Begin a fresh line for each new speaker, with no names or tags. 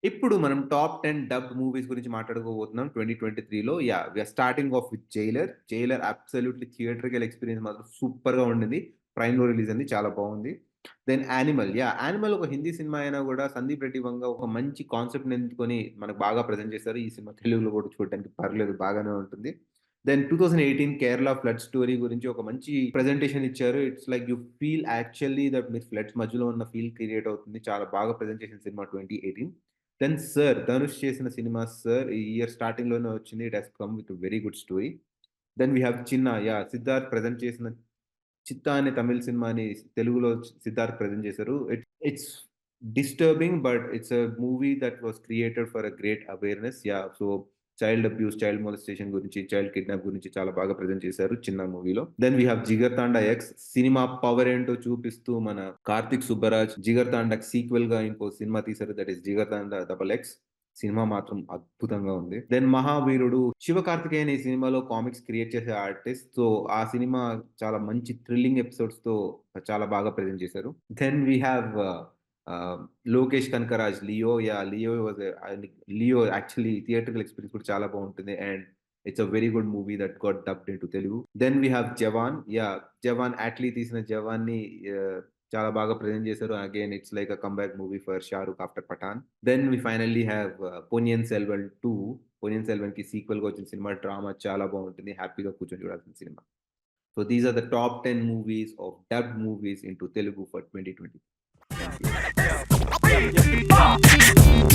ఇప్పుడు మనం top 10 dubbed movies గురించి మాట్లాడుకోబోతున్నాం 2023లో. We're starting off with 'Jailer'. 'Jailer' absolutely theatrical experience మాత్రం సూపర్‌గా ఉండింది. ప్రైమ్‌లో రిలీజ్ అయింది. చాలా బాగుంది. దెన్ 'యానిమల్' ఒక హిందీ సినిమా అయినా గూడా సందీప్ రెడ్డి వంగ ఒక మంచి కాన్సెప్ట్‌ని ఎంచుకొని మనకు బాగా ప్రెజెంట్ చేశారు. ఈ సినిమా తెలుగులో కూడా చూడడానికి పర్లేదు బాగానే ఉంటుంది. దెన్ 2018 'కేరళ ఫ్లడ్ స్టోరీ' గురించి ఒక మంచి ప్రెజెంటేషన్ ఇచ్చారు. It's like you feel actually that మీరు ఫ్లడ్స్ మధ్యలో ఉన్న ఫీల్ క్రియేట్ అవుతుంది. చాలా బాగా ప్రెజెంట్ చేసిన సినిమా 2018. దెన్ 'ధనుష్' చేసిన సినిమా 'సర్' ఈ ఇయర్ స్టార్టింగ్‌లోనే వచ్చింది. It has come with very good story. Then we have 'Chinna' Siddharth present చేసిన 'చిత్తా' అనే తమిళ్ సినిమాని తెలుగులో సిద్ధార్థ్ ప్రెజెంట్ చేశారు. It's disturbing but it's a movie that was created for a great awareness. So child abuse, child molestation గురించి, child kidnap గురించి చాలా బాగా present చేశారు 'చిన్న' మూవీలో. Then we have 'Jigar Thanda X' cinema power ఏంటో చూపిస్తూ మన కార్తీక్ సుబ్బరాజ్ 'జిగర్ తాండా'కి సీక్వెల్‌గా ఇంకో సినిమా తీశారు. That is 'Jigar Thanda double X'. సినిమా మాత్రం అద్భుతంగా ఉంది. దెన్ 'మహావీరుడు' శివకార్తికేయన్ ఈ సినిమాలో కామిక్స్ క్రియేట్ చేసే ఆర్టిస్ట్. సో, ఆ సినిమా చాలా మంచి థ్రిల్లింగ్ ఎపిసోడ్స్‌తో చాలా బాగా ప్రెజెంట్ చేశారు. Then we have Lokesh Kanagaraj 'Leo'. 'Leo' actually theatrical experience కూడా చాలా బాగుంటుంది. And it's a very good movie that got dubbed into Telugu. Then we have 'Jawan'. 'Jawan' Atlee తీసిన 'జవాన్‌ని' చాలా బాగా ప్రెజెంట్ చేశారు. Again it's like a comeback movie for 'Shahrukh' after 'Pathaan'. Then we finally have 'Ponniyin Selvan 2'. 'Ponniyin సెల్వన్‌కి' సీక్వెల్‌గా వచ్చిన సినిమా డ్రామా చాలా బాగుంటుంది. హ్యాపీగా కూర్చొని చూడాల్సిన సినిమా. So these are the top 10 movies of dubbed movies into Telugu for 2020. Thank you.